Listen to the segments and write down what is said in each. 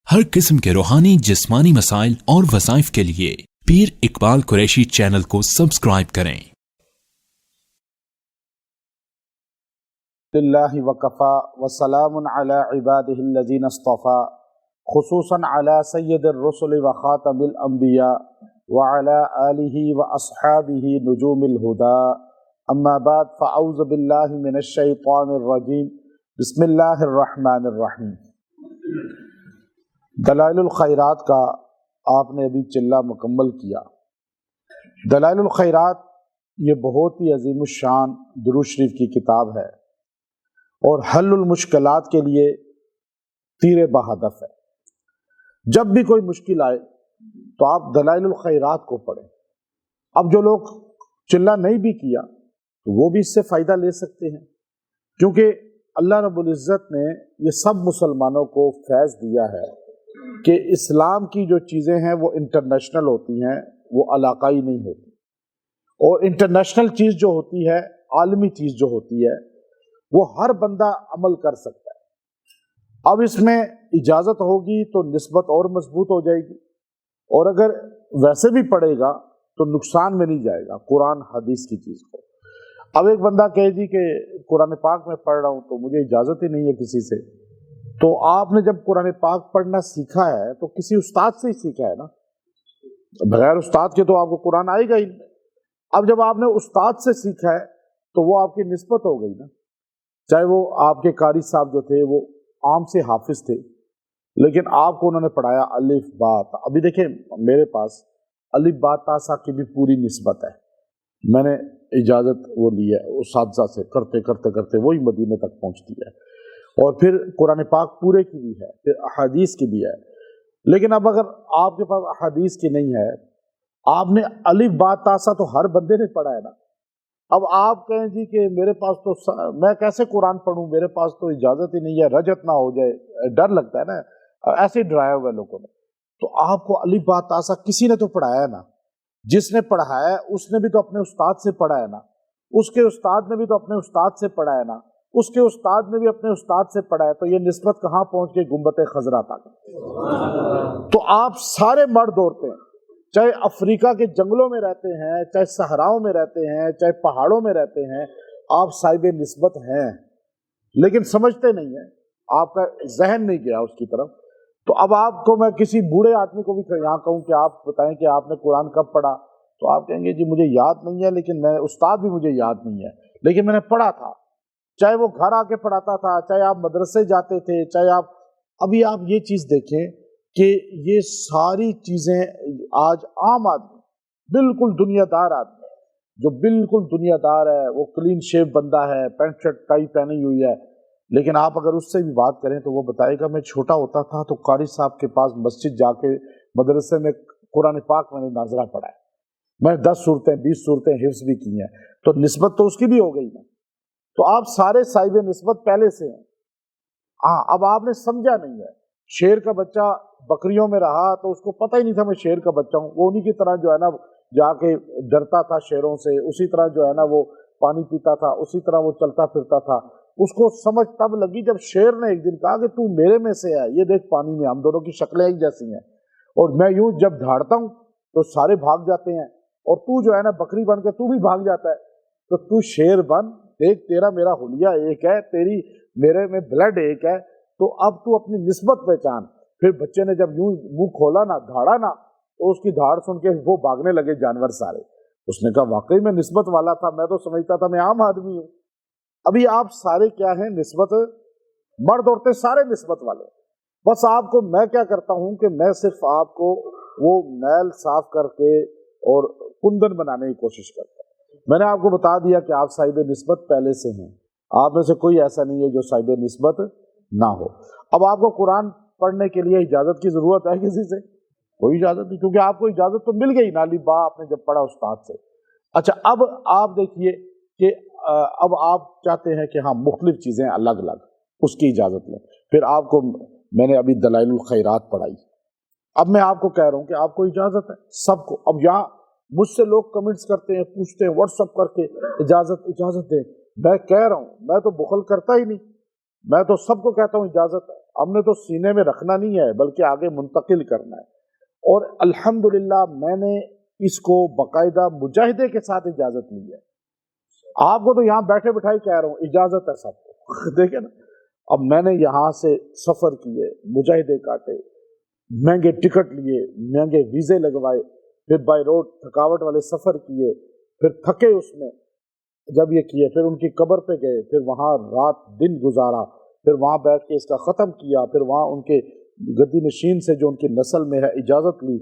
ہر قسم کے روحانی جسمانی مسائل اور وظائف کے لیے پیر اقبال قریشی چینل کو سبسکرائب کریں۔ اللہ وکفا وسلام علی عبادہ الذین اصطفا خصوصاً علی سید الرسل وخاتم الانبیاء وعلی آلہ واصحابہ نجوم الہدا، اما بعد فاعوذ باللہ من الشیطان الرجیم، بسم اللہ الرحمن الرحیم۔ دلائل الخیرات کا آپ نے ابھی چلہ مکمل کیا۔ دلائل الخیرات یہ بہت ہی عظیم الشان درود شریف کی کتاب ہے اور حل المشکلات کے لیے تیر بہدف ہے۔ جب بھی کوئی مشکل آئے تو آپ دلائل الخیرات کو پڑھیں۔ اب جو لوگ چلہ نہیں بھی کیا تو وہ بھی اس سے فائدہ لے سکتے ہیں، کیونکہ اللہ رب العزت نے یہ سب مسلمانوں کو فیض دیا ہے کہ اسلام کی جو چیزیں ہیں وہ انٹرنیشنل ہوتی ہیں، وہ علاقائی نہیں ہوتی، اور انٹرنیشنل چیز جو ہوتی ہے، عالمی چیز جو ہوتی ہے، وہ ہر بندہ عمل کر سکتا ہے۔ اب اس میں اجازت ہوگی تو نسبت اور مضبوط ہو جائے گی، اور اگر ویسے بھی پڑھے گا تو نقصان میں نہیں جائے گا قرآن حدیث کی چیز کو۔ اب ایک بندہ کہے جی کہ قرآن پاک میں پڑھ رہا ہوں تو مجھے اجازت ہی نہیں ہے کسی سے، تو آپ نے جب قرآن پاک پڑھنا سیکھا ہے تو کسی استاد سے ہی سیکھا ہے نا، بغیر استاد کے تو آپ کو قرآن آئے گا ہی نہیں۔ اب جب آپ نے استاد سے سیکھا ہے تو وہ آپ کی نسبت ہو گئی نا، چاہے وہ آپ کے قاری صاحب جو تھے وہ عام سے حافظ تھے، لیکن آپ کو انہوں نے پڑھایا الف با تا۔ ابھی دیکھیں میرے پاس الف با تا سا کی بھی پوری نسبت ہے، میں نے اجازت وہ لی ہے اساتذہ سے، کرتے کرتے کرتے وہی مدینے تک پہنچتی ہے، اور پھر قرآن پاک پورے کی بھی ہے، پھر احادیث کی بھی ہے۔ لیکن اب اگر آپ کے پاس احادیث کی نہیں ہے، آپ نے الف با تا سا تو ہر بندے نے پڑھا ہے نا۔ اب آپ کہیں جی کہ میرے پاس تو میں کیسے قرآن پڑھوں، میرے پاس تو اجازت ہی نہیں ہے، رجت نہ ہو جائے، ڈر لگتا ہے نا، ایسے ہی ڈرایا ہوا ہے لوگوں نے۔ تو آپ کو الف با تا سا کسی نے تو پڑھایا ہے نا، جس نے پڑھایا ہے اس نے بھی تو اپنے استاد سے پڑھا ہے نا، اس کے استاد نے بھی تو اپنے استاد سے پڑھا ہے نا، اس کے استاد نے بھی اپنے استاد سے پڑھا ہے، تو یہ نسبت کہاں پہنچ گئی؟ گنبد خضرا تک۔ تو آپ سارے مرد عورتیں، چاہے افریقہ کے جنگلوں میں رہتے ہیں، چاہے صحراؤں میں رہتے ہیں، چاہے پہاڑوں میں رہتے ہیں، آپ صاحب نسبت ہیں، لیکن سمجھتے نہیں ہیں، آپ کا ذہن نہیں گیا اس کی طرف۔ تو اب آپ کو میں کسی بوڑھے آدمی کو بھی یہاں کہوں کہ آپ بتائیں کہ آپ نے قرآن کب پڑھا، تو آپ کہیں گے جی مجھے یاد نہیں ہے، لیکن میں استاد بھی مجھے یاد نہیں ہے، لیکن میں نے پڑھا تھا، چاہے وہ گھر آ کے پڑھاتا تھا، چاہے آپ مدرسے جاتے تھے، چاہے آپ ابھی آپ یہ چیز دیکھیں کہ یہ ساری چیزیں آج عام آدمی، بالکل دنیا دار آدمی، جو بالکل دنیا دار ہے، وہ کلین شیپ بندہ ہے، پینٹ شرٹ ٹائی پہنی ہوئی ہے، لیکن آپ اگر اس سے بھی بات کریں تو وہ بتائے گا میں چھوٹا ہوتا تھا تو قاری صاحب کے پاس مسجد جا کے مدرسے میں قرآن پاک میں نے ناظرہ پڑھا ہے، میں 10 صورتیں 20 صورتیں حفظ بھی کی ہیں، تو نسبت تو اس کی بھی ہو گئی نا۔ تو آپ سارے صاحب نسبت پہلے سے ہیں۔ ہاں اب آپ نے سمجھا نہیں ہے، شیر کا بچہ بکریوں میں رہا تو اس کو پتہ ہی نہیں تھا میں شیر کا بچہ ہوں، وہ انہی کی طرح جو ہے نا جا کے ڈرتا تھا شیروں سے، اسی طرح جو ہے نا وہ پانی پیتا تھا، اسی طرح وہ چلتا پھرتا تھا۔ اس کو سمجھ تب لگی جب شیر نے ایک دن کہا کہ تو میرے میں سے ہے، یہ دیکھ پانی میں ہم دونوں کی شکلیں ایک جیسی ہیں، اور میں یوں جب دھاڑتا ہوں تو سارے بھاگ جاتے ہیں، اور تو جو ہے نا بکری بن کے تو بھی بھاگ جاتا ہے، تو تو شیر بن، دیکھ تیرا میرا حلیہ ایک ہے، تیری میرے میں بلڈ ایک ہے، تو اب تو اپنی نسبت پہچان۔ پھر بچے نے جب یوں منہ کھولا نا، دھاڑا نا، تو اس کی دھاڑ سن کے وہ بھاگنے لگے جانور سارے۔ اس نے کہا واقعی میں نسبت والا تھا، میں تو سمجھتا تھا میں عام آدمی ہوں۔ ابھی آپ سارے کیا ہیں؟ نسبت، مرد عورتیں سارے نسبت والے۔ بس آپ کو میں کیا کرتا ہوں کہ میں صرف آپ کو وہ میل صاف کر کے اور کندن بنانے کی کوشش کرتا ہوں۔ میں نے آپ کو بتا دیا کہ آپ صاحب نسبت پہلے سے ہیں، آپ میں سے کوئی ایسا نہیں ہے جو صاحب نسبت نہ ہو۔ اب آپ کو قرآن پڑھنے کے لیے اجازت کی ضرورت ہے کسی سے؟ کوئی اجازت نہیں، کیونکہ آپ کو اجازت تو مل گئی نالی با آپ نے جب پڑھا استاد سے۔ اچھا اب آپ دیکھیے کہ اب آپ چاہتے ہیں کہ ہاں مختلف چیزیں الگ الگ، اس کی اجازت لیں۔ پھر آپ کو میں نے ابھی دلائل الخیرات پڑھائی، اب میں آپ کو کہہ رہا ہوں کہ آپ کو اجازت ہے سب کو۔ اب یہاں مجھ سے لوگ کمنٹس کرتے ہیں، پوچھتے ہیں واٹس اپ کر کے اجازت دیں، میں کہہ رہا ہوں میں تو بخل کرتا ہی نہیں، میں تو سب کو کہتا ہوں اجازت ہے، ہم نے تو سینے میں رکھنا نہیں ہے بلکہ آگے منتقل کرنا ہے۔ اور الحمدللہ میں نے اس کو باقاعدہ مجاہدے کے ساتھ اجازت لی ہے۔ آپ کو تو یہاں بیٹھے بٹھائی کہہ رہا ہوں، اجازت ہے سب کو دیکھیں نا۔ اب میں نے یہاں سے سفر کیے، مجاہدے کاٹے، مہنگے ٹکٹ لیے، مہنگے ویزے لگوائے، پھر بائی روڈ تھکاوٹ والے سفر کیے، پھر تھکے اس میں جب یہ کیے، پھر ان کی قبر پہ گئے، پھر وہاں رات دن گزارا، پھر وہاں بیٹھ کے اس کا ختم کیا، پھر وہاں ان کے گدی نشین سے جو ان کی نسل میں ہے اجازت لی۔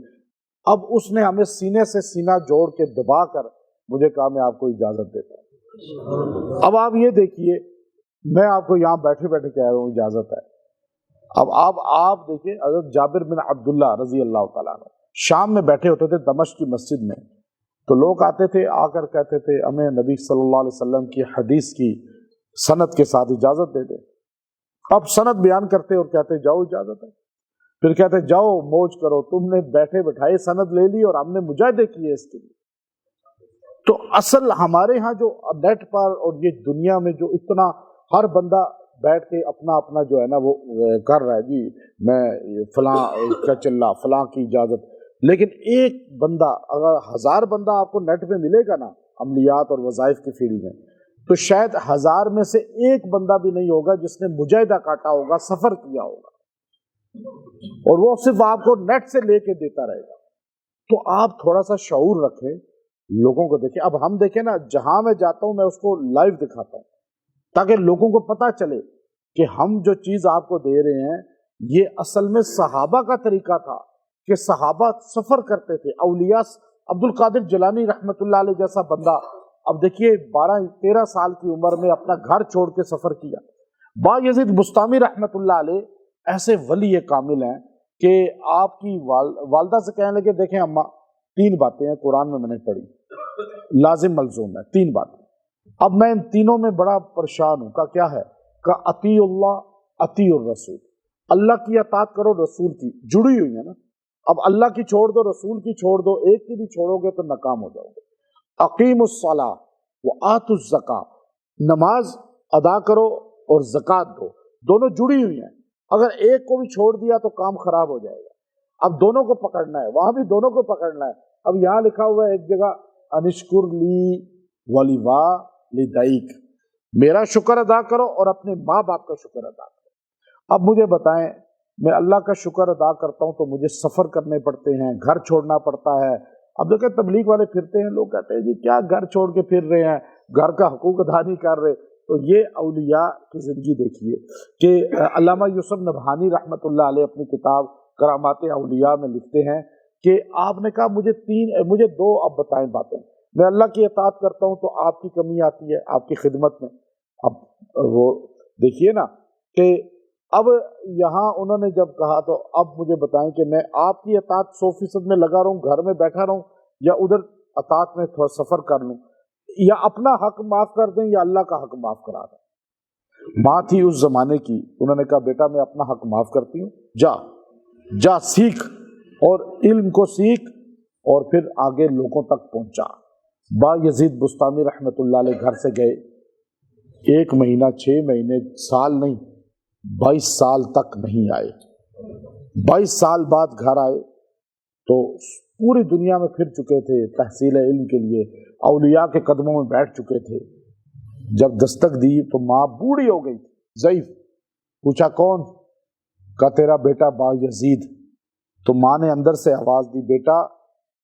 اب اس نے ہمیں سینے سے سینہ جوڑ کے دبا کر مجھے کہا میں آپ کو اجازت دیتا ہوں۔ اب آپ یہ دیکھیے، میں آپ کو یہاں بیٹھے بیٹھے کہہ رہا ہوں اجازت ہے۔ اب آپ دیکھیں، حضرت جابر بن عبداللہ رضی اللہ تعالیٰ عنہ شام میں بیٹھے ہوتے تھے دمشق کی مسجد میں، تو لوگ آتے تھے، آ کر کہتے تھے ہمیں نبی صلی اللہ علیہ وسلم کی حدیث کی سند کے ساتھ اجازت دے دے۔ اب سند بیان کرتے اور کہتے جاؤ اجازت ہے، پھر کہتے جاؤ موج کرو، تم نے بیٹھے بٹھائے سند لے لی اور ہم نے مجاہدے کیے اس کے لیے۔ تو اصل ہمارے ہاں جو نیٹ پر اور یہ دنیا میں جو اتنا ہر بندہ بیٹھ کے اپنا اپنا جو ہے نا وہ کر رہا ہے، جی میں فلاں کیا چل رہا، فلاں کی اجازت، لیکن ایک بندہ اگر 1000 بندہ آپ کو نیٹ پہ ملے گا نا عملیات اور وظائف کی فیلڈ میں، تو شاید 1000 میں سے ایک بندہ بھی نہیں ہوگا جس نے مجاہدہ کاٹا ہوگا، سفر کیا ہوگا، اور وہ صرف آپ کو نیٹ سے لے کے دیتا رہے گا۔ تو آپ تھوڑا سا شعور رکھیں، لوگوں کو دیکھیں۔ اب ہم دیکھیں نا، جہاں میں جاتا ہوں میں اس کو لائیو دکھاتا ہوں تاکہ لوگوں کو پتہ چلے کہ ہم جو چیز آپ کو دے رہے ہیں یہ اصل میں صحابہ کا طریقہ تھا کہ صحابہ سفر کرتے تھے۔ اولیاء عبد القادر جیلانی رحمۃ اللہ علیہ جیسا بندہ، اب دیکھیے 12-13 سال کی عمر میں اپنا گھر چھوڑ کے سفر کیا۔ بایزید بستامی رحمۃ اللہ علیہ ایسے ولی کامل ہیں کہ آپ کی والدہ سے کہنے لگے دیکھیں اماں، 3 باتیں ہیں قرآن میں نے پڑھی، لازم ملزوم ہے 3 باتیں، اب میں ان تینوں میں بڑا پریشان ہوں۔ کا کیا ہے؟ کہ اطیع اللہ اطیع الرسول، اللہ کی اطاعت کرو، رسول کی، جڑی ہوئی ہے نا۔ اب اللہ کی چھوڑ دو، رسول کی چھوڑ دو، ایک کی بھی چھوڑو گے تو ناکام ہو جاؤ گے۔ اقیم الصلاۃ وآتوا الزکاۃ، نماز ادا کرو اور زکوٰۃ دو، دونوں جڑی ہوئی ہیں۔ اگر ایک کو بھی چھوڑ دیا تو کام خراب ہو جائے گا۔ اب دونوں کو پکڑنا ہے، وہاں بھی دونوں کو پکڑنا ہے۔ اب یہاں لکھا ہوا ہے ایک جگہ انشکر لی ولیوالدیک، میرا شکر ادا کرو اور اپنے ماں باپ کا شکر ادا کرو۔ اب مجھے بتائیں، میں اللہ کا شکر ادا کرتا ہوں تو مجھے سفر کرنے پڑتے ہیں، گھر چھوڑنا پڑتا ہے۔ اب دیکھیں تبلیغ والے پھرتے ہیں، لوگ کہتے ہیں جی کیا گھر چھوڑ کے پھر رہے ہیں، گھر کا حقوق ادا نہیں کر رہے۔ تو یہ اولیاء کی زندگی دیکھیے کہ علامہ یوسف نبہانی رحمۃ اللہ علیہ اپنی کتاب کرامات اولیاء میں لکھتے ہیں کہ آپ نے کہا مجھے 2 اب بتائیں باتیں، میں اللہ کی اطاعت کرتا ہوں تو آپ کی کمی آتی ہے آپ کی خدمت میں۔ اب وہ دیکھیے نا کہ اب یہاں انہوں نے جب کہا تو اب مجھے بتائیں کہ میں آپ کی اطاعت 100% میں لگا رہوں، گھر میں بیٹھا رہوں، یا ادھر اطاعت میں تھوڑا سفر کر لوں، یا اپنا حق معاف کر دیں یا اللہ کا حق معاف کرا دیں۔ ماں تھی اس زمانے کی، انہوں نے کہا بیٹا میں اپنا حق معاف کرتی ہوں، جا سیکھ اور علم کو سیکھ اور پھر آگے لوگوں تک پہنچا۔ بایزید بستامی رحمۃ اللہ علیہ گھر سے گئے، 1 مہینہ 6 مہینے سال نہیں 22 سال تک نہیں آئے۔ 22 سال بعد گھر آئے تو پوری دنیا میں پھر چکے تھے تحصیل علم کے لیے، اولیاء کے قدموں میں بیٹھ چکے تھے۔ جب دستک دی تو ماں بوڑھی ہو گئی، ضعیف۔ پوچھا کون؟ کہا تیرا بیٹا بایزید۔ تو ماں نے اندر سے آواز دی، بیٹا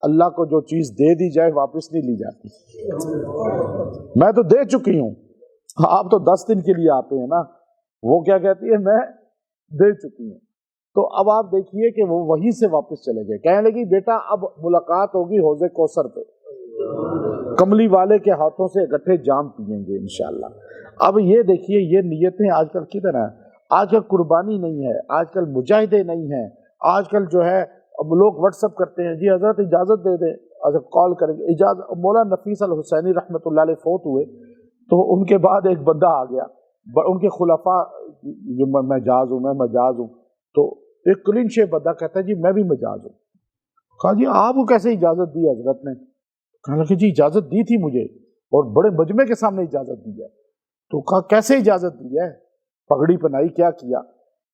اللہ کو جو چیز دے دی جائے واپس نہیں لی جاتی، میں تو دے چکی ہوں، آپ تو 10 دن کے لیے آتے ہیں نا۔ وہ کیا کہتی ہے؟ میں دے چکی ہوں۔ تو اب آپ دیکھیے کہ وہ وہیں سے واپس چلے گئے، کہنے لگی بیٹا اب ملاقات ہوگی حوض کوثر پہ، کملی والے کے ہاتھوں سے اکٹھے جام پیئیں گے انشاءاللہ۔ اب یہ دیکھیے یہ نیتیں آج کل کدھر ہیں؟ آج کل قربانی نہیں ہے، آج کل مجاہدے نہیں ہیں، آج کل جو ہے اب لوگ واٹس اپ کرتے ہیں، جی حضرت اجازت دے دیں، اچھا کال کریں گے اجازت۔ مولانا نفیس الحسینی رحمۃ اللہ علیہ فوت ہوئے تو ان کے بعد ایک بندہ آ گیا، ان کے خلفاء، میں مجاز ہوں، تو ایک کلین شیپ بندہ کہتا ہے جی میں بھی مجاز ہوں۔ کہا جی آپ کو کیسے اجازت دی حضرت نے؟ کہنے لگے جی اجازت دی تھی مجھے اور بڑے مجمع کے سامنے اجازت دی ہے۔ تو کہا کیسے اجازت دی ہے؟ پگڑی پہنائی، کیا کیا؟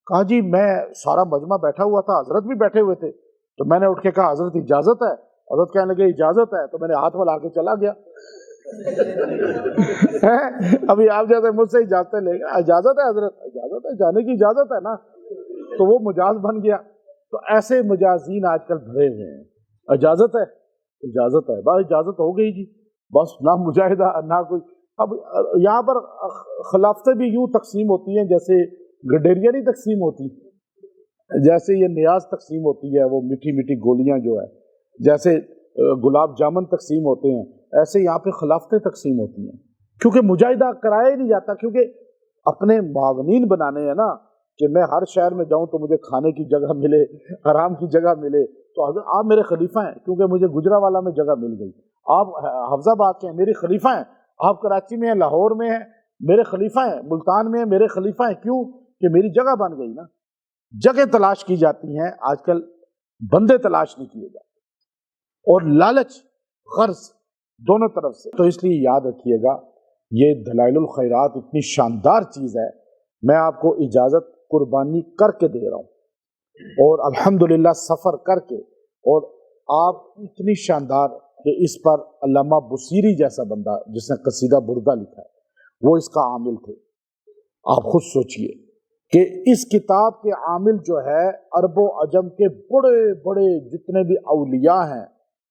کہا جی میں سارا مجمع بیٹھا ہوا تھا، حضرت بھی بیٹھے ہوئے تھے، تو میں نے اٹھ کے کہا حضرت اجازت ہے؟ حضرت کہنے لگے اجازت ہے، تو میں نے ہاتھ ملا کے چلا گیا۔ ابھی آپ جیسے مجھ سے اجازتیں لے گا، اجازت ہے حضرت؟ اجازت ہے، جانے کی اجازت ہے نا، تو وہ مجاز بن گیا۔ تو ایسے مجازین آج کل بھرے ہوئے ہیں، اجازت ہے، اجازت ہے، بس اجازت ہو گئی جی، بس نہ مجاہدہ نہ کوئی۔ اب یہاں پر خلافتیں بھی یوں تقسیم ہوتی ہیں جیسے گڈیریا نہیں تقسیم ہوتی، جیسے یہ نیاز تقسیم ہوتی ہے، وہ میٹھی میٹھی گولیاں جو ہے، جیسے گلاب جامن تقسیم ہوتے ہیں، ایسے یہاں پہ خلافتیں تقسیم ہوتی ہیں، کیونکہ مجاہدہ کرایا ہی نہیں جاتا، کیونکہ اپنے معاونین بنانے ہیں نا، کہ میں ہر شہر میں جاؤں تو مجھے کھانے کی جگہ ملے، حرام کی جگہ ملے، تو آپ میرے خلیفہ ہیں، کیونکہ مجھے گجرانوالہ میں جگہ مل گئی، آپ حفظ آباد کے ہیں، میری خلیفہ ہیں، آپ کراچی میں ہیں، لاہور میں ہیں، میرے خلیفہ ہیں، ملتان میں ہیں، میرے خلیفہ ہیں، کیوں کہ میری جگہ بن گئی نا۔ جگہ تلاش کی جاتی ہیں آج کل، بندے تلاش نہیں کیے جاتے، اور لالچ غرض دونوں طرف سے۔ تو اس لیے یاد رکھیے گا یہ دلائل الخیرات اتنی شاندار چیز ہے، میں آپ کو اجازت قربانی کر کے دے رہا ہوں، اور الحمدللہ سفر کر کے، اور آپ اتنی شاندار کہ اس پر علامہ بصیری جیسا بندہ جس نے قصیدہ بردہ لکھا ہے وہ اس کا عامل تھے۔ آپ خود سوچئے کہ اس کتاب کے عامل جو ہے عرب و عجم کے بڑے بڑے جتنے بھی اولیاء ہیں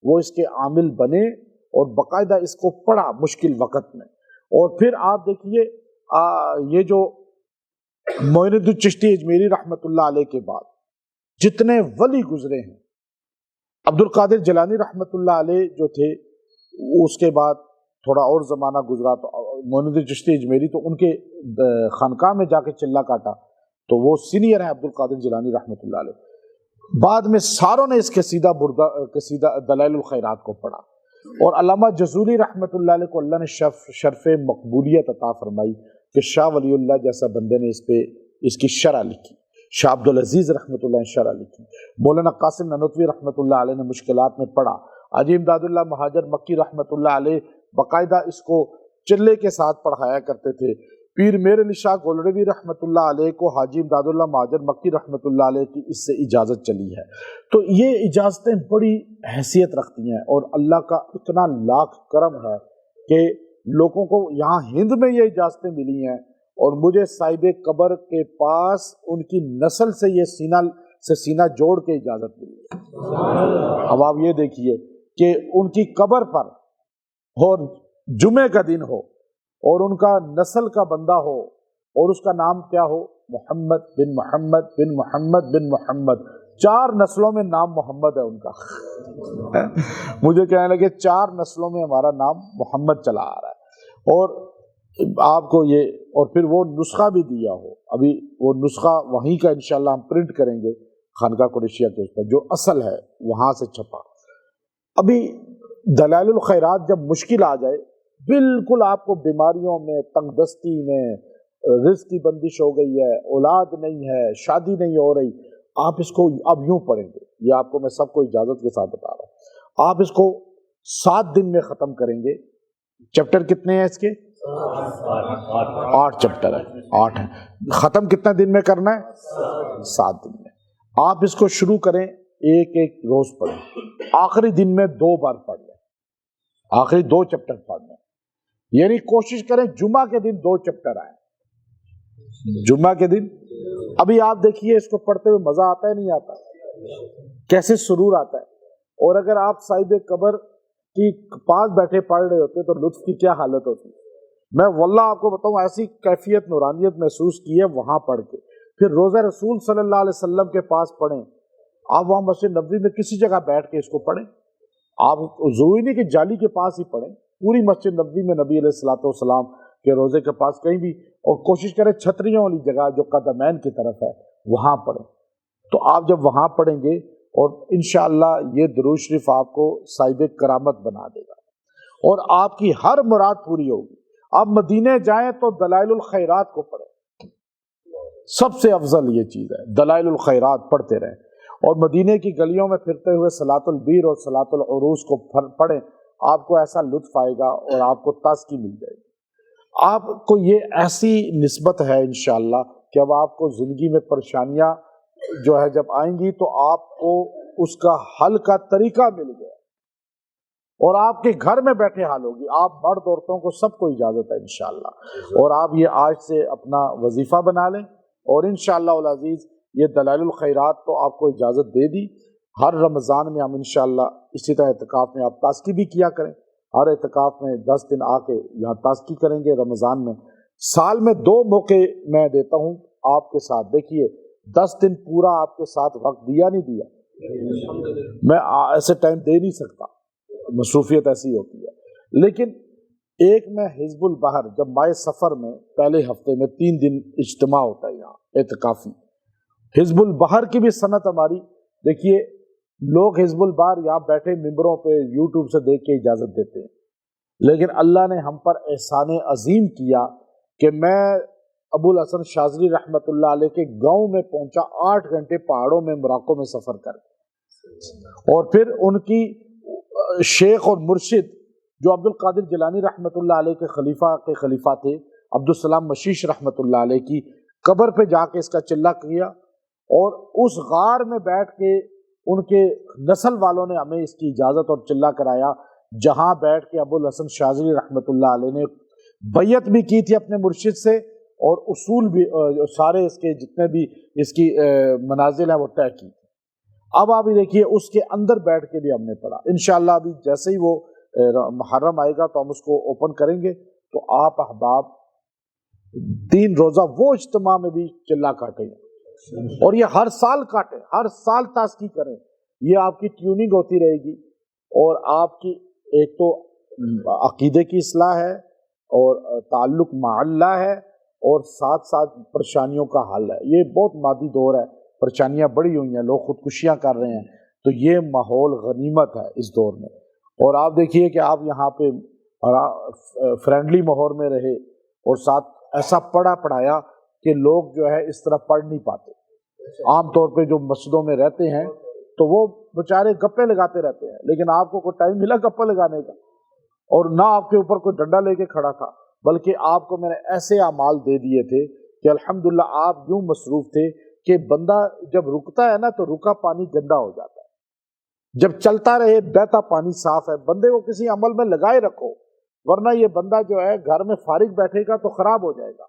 وہ اس کے عامل بنے، اور باقاعدہ اس کو پڑھا مشکل وقت میں۔ اور پھر آپ دیکھیے یہ جو معین الدین چشتی اجمیری رحمۃ اللہ علیہ کے بعد جتنے ولی گزرے ہیں، عبد القادر جیلانی رحمۃ اللہ علیہ جو تھے، اس کے بعد تھوڑا اور زمانہ گزرا تو معین الدین چشتی اجمیری تو ان کے خانقاہ میں جا کے چلہ کاٹا، تو وہ سینئر ہیں عبد القادر جیلانی رحمۃ اللہ علیہ۔ بعد میں ساروں نے اس قصیدہ دلائل الخیرات کو پڑھا، اور علامہ جزوری رحمۃ اللہ علیہ کو اللہ نے شرف مقبولیت عطا فرمائی کہ شاہ ولی اللہ جیسا بندے نے اس کی شرح لکھی، شاہ عبدالعزیز رحمۃ اللہ نے شرح لکھی، مولانا قاسم نانوتوی رحمۃ اللہ علیہ نے مشکلات میں پڑھا، حاجی امداد اللہ مہاجر مکی رحمۃ اللہ علیہ باقاعدہ اس کو چلے کے ساتھ پڑھایا کرتے تھے، پیر میر علی شاہ گولڑوی رحمۃ اللہ علیہ کو حاجی امداد اللہ مہاجر مکی رحمۃ اللہ علیہ کی اس سے اجازت چلی ہے۔ تو یہ اجازتیں بڑی حیثیت رکھتی ہیں، اور اللہ کا اتنا لاکھ کرم ہے کہ لوگوں کو یہاں ہند میں یہ اجازتیں ملی ہیں، اور مجھے صاحب قبر کے پاس ان کی نسل سے یہ سینہ جوڑ کے اجازت ملی ہے۔ اب آپ یہ دیکھیے کہ ان کی قبر پر اور جمعے کا دن ہو، اور ان کا نسل کا بندہ ہو، اور اس کا نام کیا ہو، محمد بن محمد بن محمد بن محمد، 4 نسلوں میں نام محمد ہے ان کا۔ مجھے کہنے لگے 4 نسلوں میں ہمارا نام محمد چلا آ رہا ہے، اور آپ کو یہ، اور پھر وہ نسخہ بھی دیا ہو، ابھی وہ نسخہ وہیں کا انشاءاللہ ہم پرنٹ کریں گے خانقاہ قریشیہ کے اس پر، جو اصل ہے وہاں سے چھپا۔ ابھی دلائل الخیرات جب مشکل آ جائے، بالکل آپ کو بیماریوں میں، تنگ دستی میں، رزق کی بندش ہو گئی ہے، اولاد نہیں ہے، شادی نہیں ہو رہی، آپ اس کو اب یوں پڑھیں گے، یہ آپ کو میں سب کو اجازت کے ساتھ بتا رہا ہوں، آپ اس کو 7 دن میں ختم کریں گے۔ چیپٹر کتنے ہیں اس کے؟ 8 چیپٹر ہے، 8 ہیں۔ ختم کتنے دن میں کرنا ہے؟ 7 دن میں۔ آپ اس کو شروع کریں، ایک روز پڑھیں، آخری دن میں 2 بار پڑھ لیں، آخری 2 چیپٹر پڑھ لیں، یعنی کوشش کریں جمعہ کے دن 2 چیپٹر آئیں، جمعہ کے دن۔ ابھی آپ دیکھیے اس کو پڑھتے ہوئے مزہ آتا ہے نہیں آتا، کیسے سرور آتا ہے، اور اگر آپ صاحب قبر کی پاس بیٹھے پڑھ رہے ہوتے تو لطف کی کیا حالت ہوتی۔ میں واللہ آپ کو بتاؤں ایسی کیفیت نورانیت محسوس کی ہے وہاں پڑھ کے۔ پھر روزہ رسول صلی اللہ علیہ وسلم کے پاس پڑھیں، آپ وہاں مسجد نبوی میں کسی جگہ بیٹھ کے اس کو پڑھیں، آپ ضروری نہیں کہ جالی کے پاس ہی پڑھیں، پوری مسجد نبوی میں نبی علیہ الصلوۃ والسلام کے روزے کے پاس کہیں بھی، اور کوشش کریں چھتریوں والی جگہ جو قدمین کی طرف ہے وہاں پڑھیں۔ تو آپ جب وہاں پڑھیں گے، اور انشاءاللہ یہ درود شریف آپ کو صاحب کرامت بنا دے گا، اور آپ کی ہر مراد پوری ہوگی۔ آپ مدینے جائیں تو دلائل الخیرات کو پڑھیں، سب سے افضل یہ چیز ہے، دلائل الخیرات پڑھتے رہیں، اور مدینے کی گلیوں میں پھرتے ہوئے صلاۃ البیر اور صلاۃ العروس کو پڑھیں، آپ کو ایسا لطف آئے گا اور آپ کو تازگی مل جائے گی۔ آپ کو یہ ایسی نسبت ہے انشاءاللہ کہ اب آپ کو زندگی میں پریشانیاں جو ہے جب آئیں گی تو آپ کو اس کا حل کا طریقہ مل گیا اور آپ کے گھر میں بیٹھے حل ہوگی. آپ مرد عورتوں کو سب کو اجازت ہے انشاءاللہ. اور آپ یہ آج سے اپنا وظیفہ بنا لیں اور انشاءاللہ العزیز یہ دلائل الخیرات تو آپ کو اجازت دے دی. ہر رمضان میں ہم انشاءاللہ اسی طرح اعتکاف میں آپ تازکی بھی کیا کریں. ہر اعتکاف میں 10 دن آ کے یہاں تازکی کریں گے. رمضان میں سال میں 2 موقع میں دیتا ہوں آپ کے ساتھ. دیکھیے 10 دن پورا آپ کے ساتھ وقت دیا نہیں دیا, میں ایسے ٹائم دے نہیں سکتا, مصروفیت ایسی ہوتی ہے. لیکن ایک میں حزب البحر جب ماہ سفر میں پہلے ہفتے میں 3 دن اجتماع ہوتا ہے یہاں اعتکافی. حزب البحر کی بھی سنت ہماری دیکھیے, لوگ حزب البحر یہاں بیٹھے ممبروں پہ یوٹیوب سے دیکھ کے اجازت دیتے ہیں, لیکن اللہ نے ہم پر احسان عظیم کیا کہ میں ابو الحسن شاذلی رحمۃ اللہ علیہ کے گاؤں میں پہنچا 8 گھنٹے پہاڑوں میں مراکو میں سفر کر کے, اور پھر ان کی شیخ اور مرشد جو عبد القادر جیلانی رحمۃ اللہ علیہ کے خلیفہ تھے, عبدالسلام مشیش رحمۃ اللہ علیہ کی قبر پہ جا کے اس کا چلہ کیا, اور اس غار میں بیٹھ کے ان کے نسل والوں نے ہمیں اس کی اجازت اور چلہ کرایا, جہاں بیٹھ کے ابو الحسن شاذلی رحمۃ اللہ علیہ نے بیعت بھی کی تھی اپنے مرشد سے, اور اصول بھی سارے اس کے جتنے بھی اس کی منازل ہیں وہ طے کی. اب آپ دیکھیے اس کے اندر بیٹھ کے بھی ہم نے پڑھا. انشاءاللہ ابھی جیسے ہی وہ محرم آئے گا تو ہم اس کو اوپن کریں گے, تو آپ احباب 3 روزہ وہ اجتماع میں بھی چلہ کاٹیں گے, اور یہ ہر سال کاٹیں, ہر سال تازکی کریں. یہ آپ کی ٹیوننگ ہوتی رہے گی, اور آپ کی ایک تو عقیدے کی اصلاح ہے, اور تعلق مع اللہ ہے, اور ساتھ ساتھ پریشانیوں کا حل ہے. یہ بہت مادی دور ہے, پریشانیاں بڑی ہوئی ہیں, لوگ خودکشیاں کر رہے ہیں, تو یہ ماحول غنیمت ہے اس دور میں. اور آپ دیکھیے کہ آپ یہاں پہ فرینڈلی ماحول میں رہے, اور ساتھ ایسا پڑھایا کہ لوگ جو ہے اس طرح پڑھ نہیں پاتے. عام طور پہ جو مسجدوں میں رہتے ہیں تو وہ بیچارے گپے لگاتے رہتے ہیں, لیکن آپ کو کوئی ٹائم ملا گپے لگانے کا, اور نہ آپ کے اوپر کوئی ڈنڈا لے کے کھڑا تھا, بلکہ آپ کو میں نے ایسے اعمال دے دیے تھے کہ الحمدللہ آپ یوں مصروف تھے کہ بندہ جب رکتا ہے نا تو رکا پانی گندا ہو جاتا ہے. جب چلتا رہے بہتا پانی صاف ہے. بندے کو کسی عمل میں لگائے رکھو, ورنہ یہ بندہ جو ہے گھر میں فارغ بیٹھے گا تو خراب ہو جائے گا.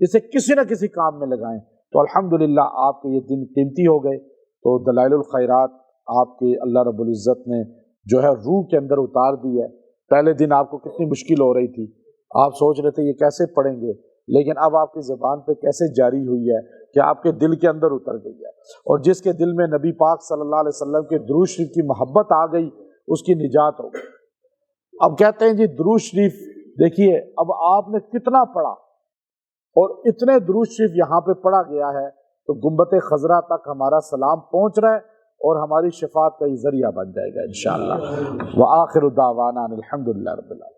اسے کسی نہ کسی کام میں لگائیں. تو الحمدللہ آپ کے یہ دن قیمتی ہو گئے. تو دلائل الخیرات آپ کے اللہ رب العزت نے جو ہے روح کے اندر اتار دی ہے. پہلے دن آپ کو کتنی مشکل ہو رہی تھی, آپ سوچ رہے تھے یہ کیسے پڑھیں گے, لیکن اب آپ کی زبان پہ کیسے جاری ہوئی ہے کہ آپ کے دل کے اندر اتر گئی ہے. اور جس کے دل میں نبی پاک صلی اللہ علیہ وسلم کے درود شریف کی محبت آ گئی اس کی نجات ہو گئی. اب کہتے ہیں جی درود شریف دیکھیے اب آپ نے کتنا پڑھا, اور اتنے درود شریف یہاں پہ پڑھا گیا ہے تو گنبد خضرا تک ہمارا سلام پہنچ رہا ہے, اور ہماری شفاعت کا یہ ذریعہ بن جائے گا انشاءاللہ. وآخر دعوانا الحمدللہ رب العالمین.